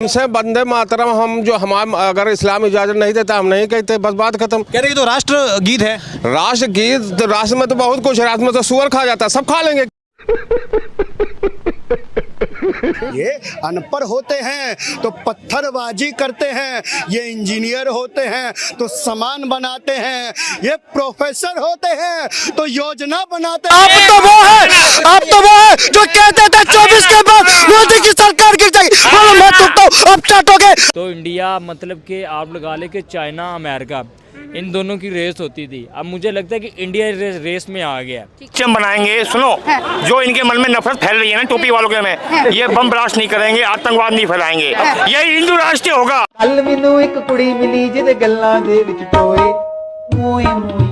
हमसे वंदे मातरम हम जो हमारा अगर इस्लाम इजाजत नहीं देता हम नहीं कहते, बस बात खत्म। कह रहे तो राष्ट्र गीत है। राष्ट्र गीत, राष्ट्र में तो बहुत कुछ है, राष्ट्र में तो सुअर खा जाता है, सब खा लेंगे। ये अनपढ़ होते हैं तो पत्थरबाजी करते हैं, ये इंजीनियर होते हैं तो सामान बनाते हैं, ये प्रोफेसर होते हैं तो योजना बनाते हैं। आप तो वो है जो कहते थे 24 के बाद मोदी की सरकार गिर जाएगी, मैं टूटता हूं, अब चाटोगे। तो इंडिया मतलब कि आप लगा ले कि चाइना अमेरिका इन दोनों की रेस होती थी, अब मुझे लगता है कि इंडिया रेस में आ गया। सिस्टम बनाएंगे, सुनो जो इनके मन में नफरत फैल रही है ना टोपी वालों के में, ये बम ब्लास्ट नहीं करेंगे, आतंकवाद नहीं फैलाएंगे, यही हिंदू राष्ट्र होगा। कल मैनू एक कुड़ी मिली जिहदे गल्लां दे विच टोए मोए मोए।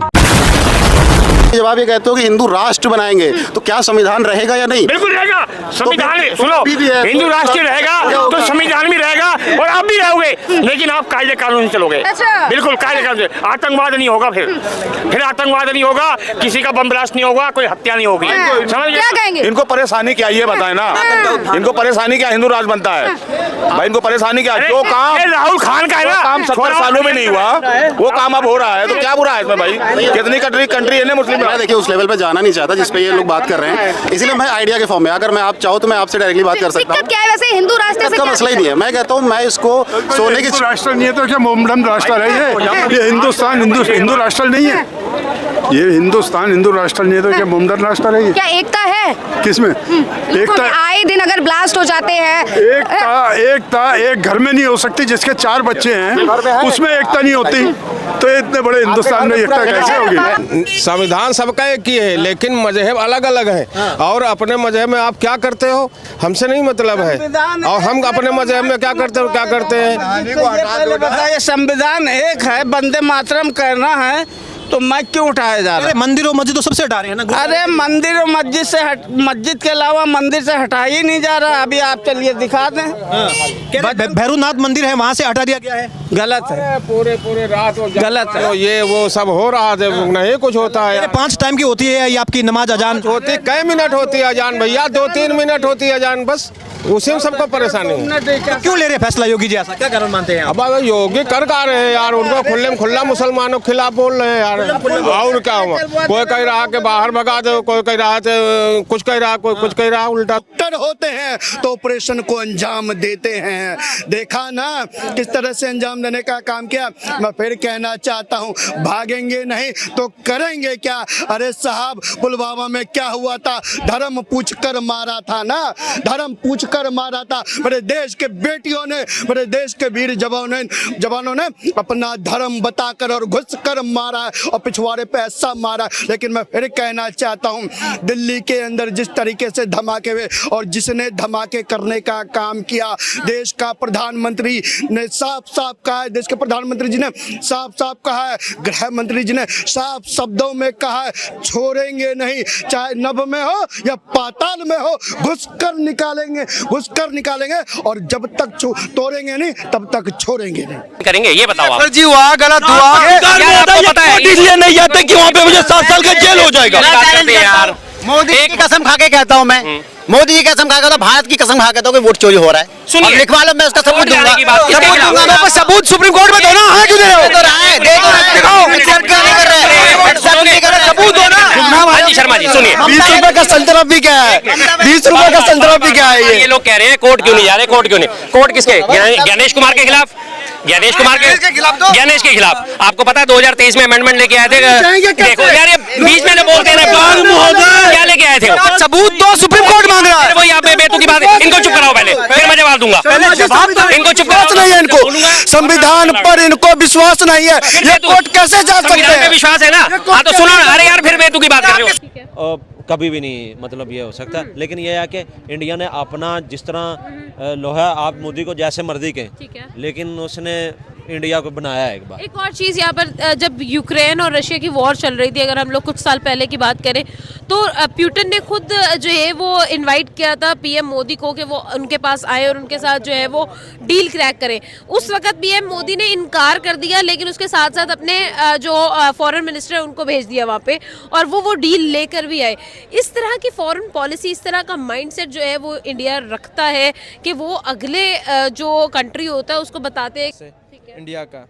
जब आप ये कहते हो कि हिंदू राष्ट्र बनाएंगे तो क्या संविधान रहेगा या नहीं? बिल्कुल रहेगा संविधान, सुनो हिंदू राष्ट्र रहेगा तो संविधान भी रहेगा और आप भी रहोगे, लेकिन आप कायदे कानून से चलोगे। बिल्कुल कायदे कानून से, आतंकवाद नहीं होगा, फिर आतंकवाद नहीं होगा, किसी का बम ब्लास्ट नहीं होगा, कोई हत्या नहीं होगी। समझ? इनको परेशानी क्या ये बताए ना, इनको परेशानी क्या हिंदू राष्ट्र बनता है भाई, इनको परेशानी क्या? जो काम राहुल खान का है ना, काम 70 सालों में नहीं हुआ वो काम अब हो रहा है, तो क्या बुरा है इसमें भाई? कितनी कंट्री है ना मुस्लिम। मैं देखिए उस लेवल पे जाना नहीं चाहता जिस पे ये लोग बात कर रहे हैं, इसलिए मैं आइडिया के फॉर्म में, अगर मैं आप चाहो तो मैं आपसे डायरेक्टली बात कर सकता हूँ। क्या है वैसे हिंदू राष्ट्र से? इसका मसला ही नहीं है, मैं कहता हूँ मैं इसको सोने की राष्ट्र नहीं है तो क्या मोमडम राष्ट्र है ये हिंदुस्तान हिंदू राष्ट्र नहीं है, ये हिंदुस्तान हिंदू राष्ट्र नहीं है तो क्या मोमडन राष्ट्र है ये? क्या एकता है किसमें? एकता आए दिन अगर ब्लास्ट हो जाते हैं, एकता एक घर में नहीं हो सकती जिसके 4 बच्चे हैं, उसमें एकता नहीं होती, तो इतने बड़े हिंदुस्तान में एकता कैसे होगी? संविधान सबका एक ही है, लेकिन मजहब अलग अलग है, और अपने मजहब में आप क्या करते हो हमसे नहीं मतलब है, और हम अपने मजहब में क्या करते हो क्या करते हैं। बताइए, संविधान एक है, वंदे मातरम करना है तो मैं क्यों उठाया जा रहा है? मंदिर और मस्जिद तो सबसे हटा रहे हैं ना। अरे मंदिर और मस्जिद से मस्जिद के अलावा मंदिर से हटा ही नहीं जा रहा। अभी आप चलिए दिखा दें, भैरवनाथ मंदिर है वहाँ से हटा दिया गया है। गलत है, पूरे रात गलत है, तो ये वो सब हो रहा है, नहीं कुछ होता है। 5 टाइम की होती है ये आपकी नमाज अजान होती, कई मिनट होती है अजान भैया? 2-3 मिनट होती है अजान, बस उसी में सबको परेशानी है। तो क्यों ले रहे फैसला योगी जी ऐसा, क्या कारण मानते हैं? अब अगर योगी कर रहे हैं यार, उनको खुले में खुला मुसलमानों के खिलाफ बोल रहे हैं यार, और क्या हुआ? कोई कह रहा कि बाहर भगा दो, कोई कह रहा है कुछ कह रहा, कोई कुछ कह रहा उल्टा। होते हैं तो ऑपरेशन को अंजाम देते हैं, देखा ना किस तरह से अंजाम देने का काम किया। मैं फिर कहना चाहता हूँ, भागेंगे नहीं तो करेंगे क्या? अरे साहब पुलवामा में क्या हुआ था? धर्म पूछ कर मारा था ना, धर्म पूछ कर मारा था। मेरे देश के बेटियों ने, मेरे देश के वीर जवानों ने अपना धर्म बताकर और घुस कर मारा और पिछवाड़े पे ऐसा मारा। लेकिन मैं फिर कहना चाहता हूँ, दिल्ली के अंदर जिस तरीके से धमाके हुए और जिसने धमाके करने का काम किया, देश का प्रधानमंत्री ने साफ साफ कहा है, देश के प्रधानमंत्री जी ने साफ साफ कहा है, गृह मंत्री जी ने साफ शब्दों में कहा है, छोड़ेंगे नहीं, चाहे नभ में हो या पाताल में हो, घुस कर निकालेंगे और जब तक तोड़ेंगे नहीं तब तक छोड़ेंगे नहीं। करेंगे ये बताओ आप। जी हुआ गलत हुआ, इसलिए नहीं जाते कि वहाँ पे मुझे 7 साल का जेल हो जाएगा। यार मोदी की कसम खा के कहता हूँ मैं, मोदी की कसम खा के, भारत की कसम खा के, तो वोट चोरी हो रहा है। सुनिए, लिखवा लो, मैं उसका सबूत दूंगा। सबूत सुप्रीम कोर्ट में दो ना, है क्यों दे रहे हो? सबूत दो ना। शर्मा जी सुनिए, 20 रुपए का संतरा भी क्या है? 20 रुपए का संतरा भी क्या है? ये लोग कह रहे हैं कोर्ट क्यों नहीं जा रहे, कोर्ट क्यों नहीं? कोर्ट किसके? गणेश कुमार के खिलाफ, गणेश के खिलाफ। आपको पता है 2023 में अमेंडमेंट लेके आए थे, देखो यार ये बीच में बोलते रहे, क्या लेके आए थे? सबूत दो, सुप्रीम कोर्ट मांग रहा है। वो यहाँ पे बेतुकी बात है, इनको चुप कराओ पहले, फिर मैं जवाब दूंगा। इनको चुप कराओ। नहीं है इनको, संविधान पर इनको विश्वास नहीं है, ये कोर्ट कैसे जा सकते हैं? विश्वास है ना, हाँ तो सुनो ना। अरे यार फिर बेतुकी बात कर रहे हो। कभी भी नहीं मतलब ये हो सकता, लेकिन ये है कि इंडिया ने अपना जिस तरह लोहा आप मोदी को जैसे मर्जी के, लेकिन उसने इंडिया को बनाया है एक बार। एक और चीज़ यहाँ पर जब यूक्रेन और रशिया की वॉर चल रही थी, अगर हम लोग कुछ साल पहले की बात करें तो पुतिन ने खुद जो है वो इनवाइट किया था पीएम मोदी को कि वो उनके पास आए और उनके साथ जो है वो डील क्रैक करें। उस वक्त पीएम मोदी ने इनकार कर दिया, लेकिन उसके साथ साथ अपने जो फॉरेन मिनिस्टर है उनको भेज दिया वहाँ पे और वो डील लेकर भी आए। इस तरह की फॉरेन पॉलिसी, इस तरह का माइंडसेट जो है वो इंडिया रखता है कि वो अगले जो कंट्री होता है उसको बताते हैं इंडिया का।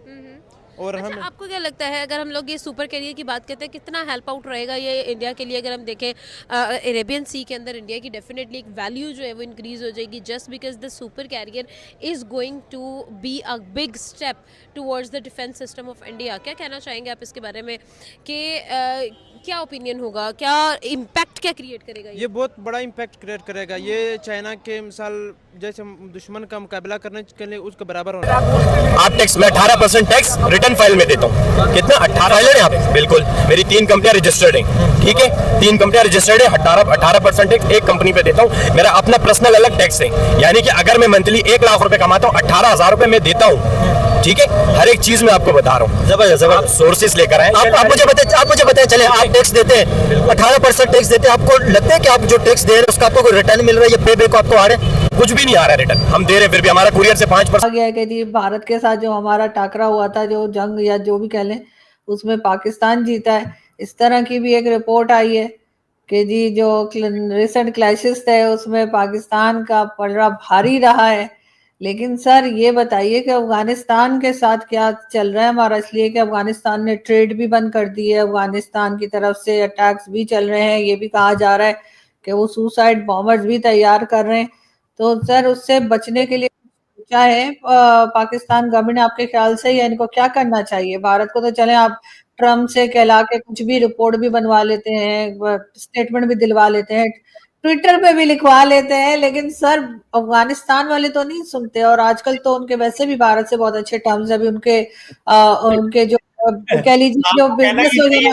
और अच्छा, आपको क्या लगता है अगर हम लोग ये सुपर कैरियर की बात करते हैं कितना हेल्प आउट रहेगा ये इंडिया के लिए? अगर हम देखें अरेबियन सी के अंदर इंडिया की डेफिनेटली एक वैल्यू जो है वो इंक्रीज हो जाएगी just because the super carrier is going to be a big step towards the defence system of India. क्या कहना चाहेंगे आप इसके बारे में कि क्या ओपिनियन होगा, क्या इम्पैक्ट क्या क्रिएट करेगा? ये बहुत बड़ा इम्पैक्ट क्रिएट करेगा। ये चाइना के मिसाल जैसे दुश्मन का मुकाबला करने के लिए उसके बराबर होना। आप टैक्स में 18% टैक्स रिटर्न फाइल में देता हूँ। कितना? 18 है यहाँ पे। बिल्कुल, मेरी 3 कंपनियां रजिस्टर्ड हैं, ठीक है, 3 कंपनियां रजिस्टर्ड है। 18% टैक्स एक कंपनी पे देता हूँ। मेरा अपना पर्सनल अलग टैक्स है, यानी कि अगर मैं मंथली 1 लाख रुपए कमाता हूँ 18,000 रुपए मैं देता हूँ, ठीक है। हर एक चीज में आपको बता रहा हूँ। जबरदस्त सोर्सेस लेकर आए। आप मुझे बताएं चले, आप टैक्स देते हैं 18% टैक्स देते हैं, आपको लगता है कि आप जो टैक्स दे रहे हैं उसका आपको कोई रिटर्न मिल रहा है या पे बैक आपको आ रहा है? कुछ भी नहीं आ रहा है रिटर्न। हम दे रहे हैं फिर भी हमारा कुरियर से 5% गया कि जी भारत के साथ जो हमारा टाकरा हुआ था, जो जंग या जो भी कह लें, उसमें पाकिस्तान जीता है। इस तरह की भी एक रिपोर्ट आई है कि जी जो रिसेंट क्लैशेस थे उसमें पाकिस्तान का पलड़ा भारी रहा है। लेकिन सर ये बताइए कि अफगानिस्तान के साथ क्या चल रहा है हमारा, इसलिए कि अफगानिस्तान ने ट्रेड भी बंद कर दी है, अफगानिस्तान की तरफ से अटैक्स भी चल रहे हैं, ये भी कहा जा रहा है कि वो सुसाइड बॉम्बर्स भी तैयार कर रहे हैं। तो सर उससे बचने के लिए सोचा है पाकिस्तान गवर्नमेंट आपके ख्याल से, या इनको क्या करना चाहिए? भारत को तो चले आप ट्रम्प से कहला के कुछ भी रिपोर्ट भी बनवा लेते हैं, स्टेटमेंट भी दिलवा लेते हैं, ट्विटर पे भी लिखवा लेते हैं, लेकिन सर अफगानिस्तान वाले तो नहीं सुनते। और आजकल तो उनके वैसे भी भारत से बहुत अच्छे टर्म्स अभी उनके जो कह लीजिए जो बिजनेस वगैरह